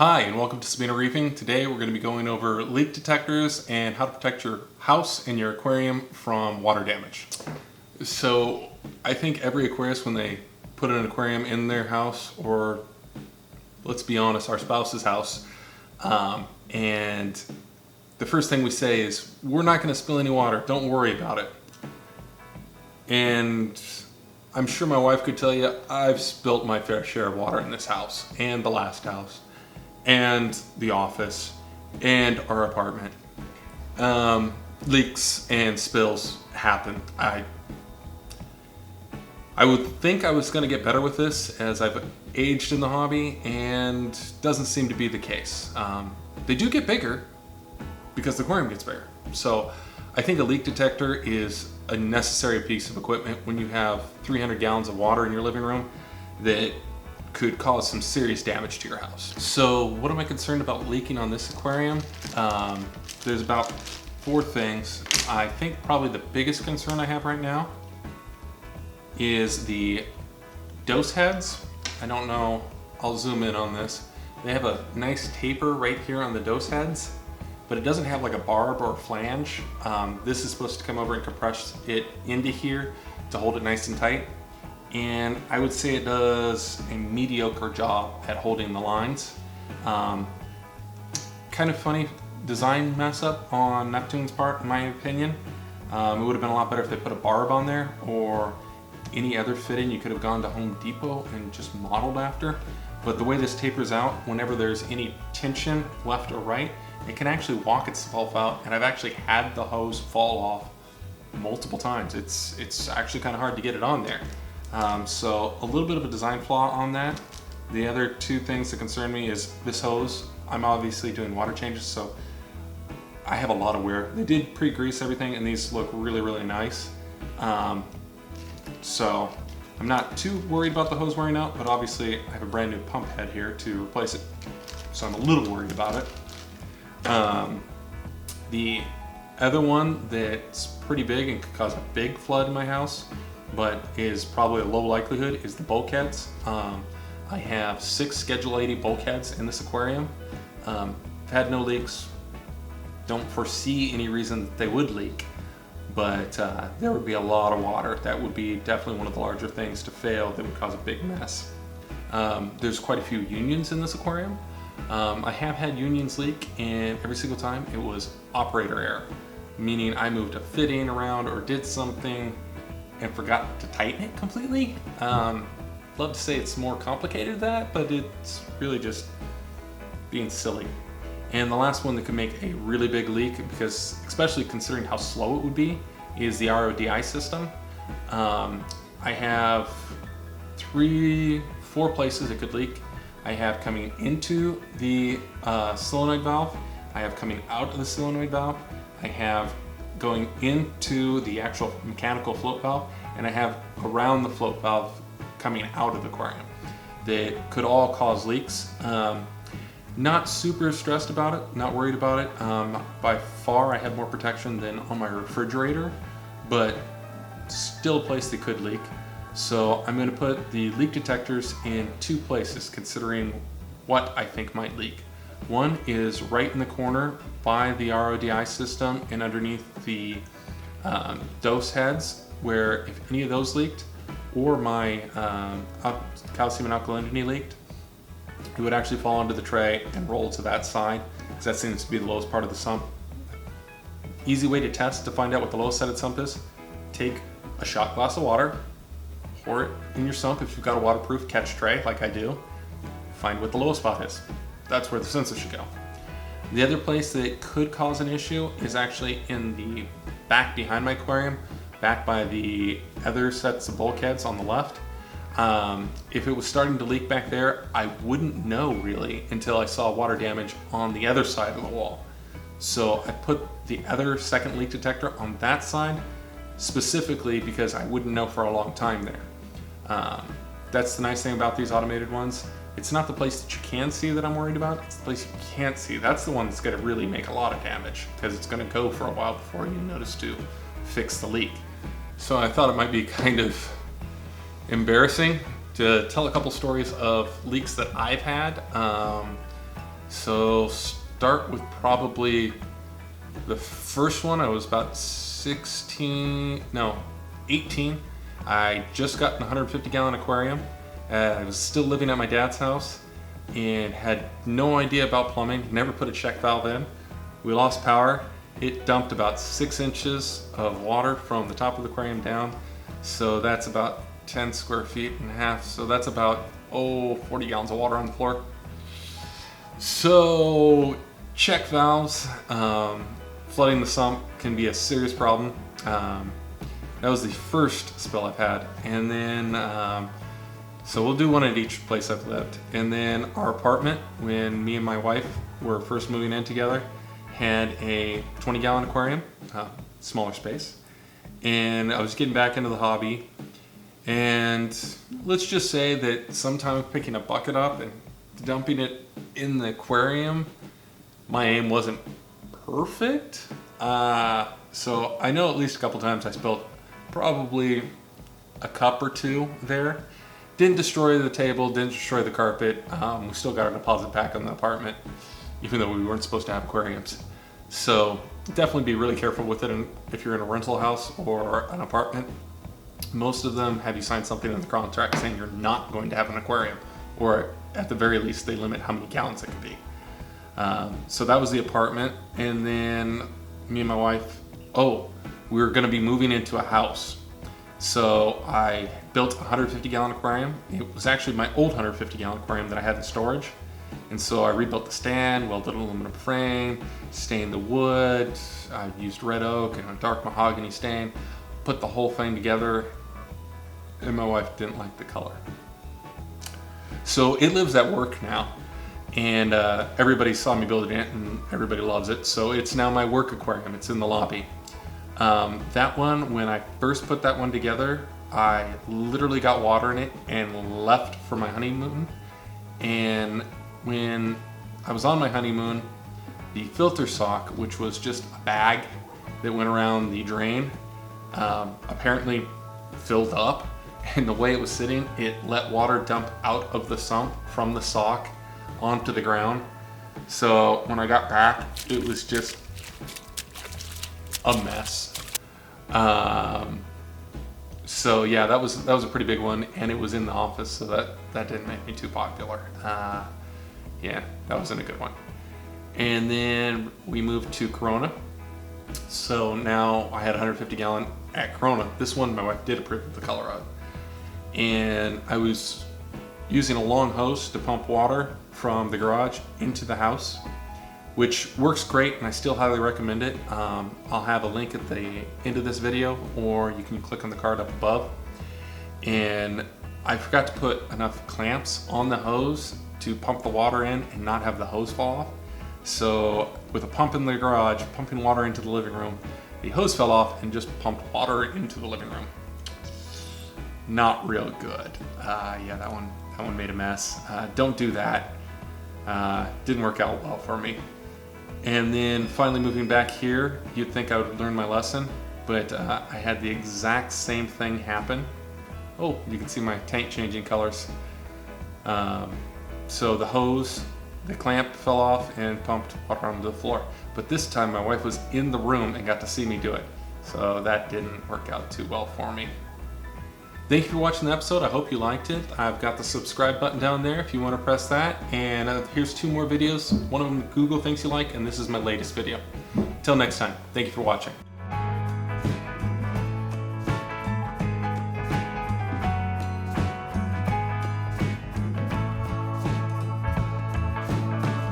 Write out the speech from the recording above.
Hi, and welcome to Sabina Reefing. Today we're going to be going over leak detectors and how to protect your house and your aquarium from water damage. So I think every aquarist, when they put an aquarium in their house, or let's be honest, our spouse's house, and the first thing we say is, we're not going to spill any water, don't worry about it. And I'm sure my wife could tell you, I've spilt my fair share of water in this house, and the last house, and the office, and our apartment. Leaks and spills happen. I would think I was going to get better with this as I've aged in the hobby, and doesn't seem to be the case. They do get bigger because the aquarium gets bigger. So I think a leak detector is a necessary piece of equipment when you have 300 gallons of water in your living room that could cause some serious damage to your house. So what am I concerned about leaking on this aquarium? There's about 4 things. I think probably the biggest concern I have right now is the dose heads. I don't know, I'll zoom in on this. They have a nice taper right here on the dose heads, but it doesn't have like a barb or a flange. This is supposed to come over and compress it into here to hold it nice and tight. And I would say it does a mediocre job at holding the lines. Kind of funny design mess up on Neptune's part, in my opinion. It would have been a lot better if they put a barb on there, or any other fitting you could have gone to Home Depot and just modeled after. But the way this tapers out, whenever there's any tension left or right, it can actually walk itself out, and I've actually had the hose fall off multiple times. It's actually kind of hard to get it on there. So a little bit of a design flaw on that. The other 2 things that concern me is this hose. I'm obviously doing water changes, so I have a lot of wear. They did pre-grease everything, and these look really, really nice. So I'm not too worried about the hose wearing out, but obviously I have a brand new pump head here to replace it, so I'm a little worried about it. The other one that's pretty big and could cause a big flood in my house, but is probably a low likelihood, is the bulkheads. I have 6 Schedule 80 bulkheads in this aquarium. I've had no leaks. Don't foresee any reason that they would leak, but there would be a lot of water. That would be definitely one of the larger things to fail that would cause a big mess. There's quite a few unions in this aquarium. I have had unions leak, and every single time it was operator error, meaning I moved a fitting around or did something and forgot to tighten it completely. Love to say it's more complicated than that, but it's really just being silly. And the last one that could make a really big leak, because especially considering how slow it would be, is the RODI system. I have 4 places it could leak. I have coming into the solenoid valve, I have coming out of the solenoid valve, I have going into the actual mechanical float valve, and I have around the float valve coming out of the aquarium that could all cause leaks. Not super stressed about it, not worried about it. By far I have more protection than on my refrigerator, but still a place that could leak. So I'm going to put the leak detectors in 2 places, considering what I think might leak. One is right in the corner by the RODI system and underneath the dose heads, where if any of those leaked, or my calcium and alkalinity leaked, it would actually fall onto the tray and roll to that side, because that seems to be the lowest part of the sump. Easy way to test to find out what the lowest setted sump is: take a shot glass of water, pour it in your sump if you've got a waterproof catch tray like I do, find what the lowest spot is. That's where the sensor should go. The other place that could cause an issue is actually in the back behind my aquarium, back by the other sets of bulkheads on the left. If it was starting to leak back there, I wouldn't know really until I saw water damage on the other side of the wall. So I put the other second leak detector on that side, specifically because I wouldn't know for a long time there. That's the nice thing about these automated ones. It's not the place that you can see that I'm worried about, it's the place you can't see. That's the one that's going to really make a lot of damage, because it's going to go for a while before you notice to fix the leak. So I thought it might be kind of embarrassing to tell a couple stories of leaks that I've had. So start with probably the first one. I was about 18. I just got an 150-gallon aquarium. I was still living at my dad's house and had no idea about plumbing, never put a check valve in. We lost power. It dumped about 6 inches of water from the top of the aquarium down. So that's about 10 square feet and a half. So that's about, 40 gallons of water on the floor. So check valves, flooding the sump can be a serious problem. That was the first spill I've had. And then, so we'll do one at each place I've lived. And then our apartment, when me and my wife were first moving in together, had a 20-gallon aquarium, smaller space. And I was getting back into the hobby. And let's just say that sometimes picking a bucket up and dumping it in the aquarium, my aim wasn't perfect. So I know at least a couple times I spilled probably a cup or two there. Didn't destroy the table, didn't destroy the carpet. We still got our deposit back on the apartment, even though we weren't supposed to have aquariums. So definitely be really careful with it if you're in a rental house or an apartment. Most of them have you sign something in the contract saying you're not going to have an aquarium, or at the very least they limit how many gallons it can be. So that was the apartment. And then me and my wife, we were going to be moving into a house. So I built a 150-gallon aquarium. It was actually my old 150-gallon aquarium that I had in storage. And so I rebuilt the stand, welded an aluminum frame, stained the wood. I used red oak and a dark mahogany stain, put the whole thing together, and my wife didn't like the color. So it lives at work now, and everybody saw me building it and everybody loves it. So it's now my work aquarium. It's in the lobby. That one, when I first put that one together, I literally got water in it and left for my honeymoon. And when I was on my honeymoon, the filter sock, which was just a bag that went around the drain, apparently filled up, and the way it was sitting, it let water dump out of the sump from the sock onto the ground. So when I got back, it was just a mess. So yeah, that was a pretty big one, and it was in the office, so that didn't make me too popular. Yeah, that wasn't a good one. And then we moved to Corona. So now I had a 150-gallon at Corona. This one my wife did approve of the color of. And I was using a long hose to pump water from the garage into the house, which works great, and I still highly recommend it. I'll have a link at the end of this video, or you can click on the card up above. And I forgot to put enough clamps on the hose to pump the water in and not have the hose fall off. So with a pump in the garage, pumping water into the living room, the hose fell off and just pumped water into the living room. Not real good. Yeah, that one made a mess. Don't do that. Didn't work out well for me. And then finally moving back here, you'd think I would learn my lesson, but I had the exact same thing happen. Oh, you can see my tank changing colors. So the hose, the clamp fell off and pumped water onto the floor. But this time my wife was in the room and got to see me do it. So that didn't work out too well for me. Thank you for watching the episode. I hope you liked it. I've got the subscribe button down there if you want to press that. And here's 2 more videos. One of them Google thinks you like, and this is my latest video. Till next time, thank you for watching.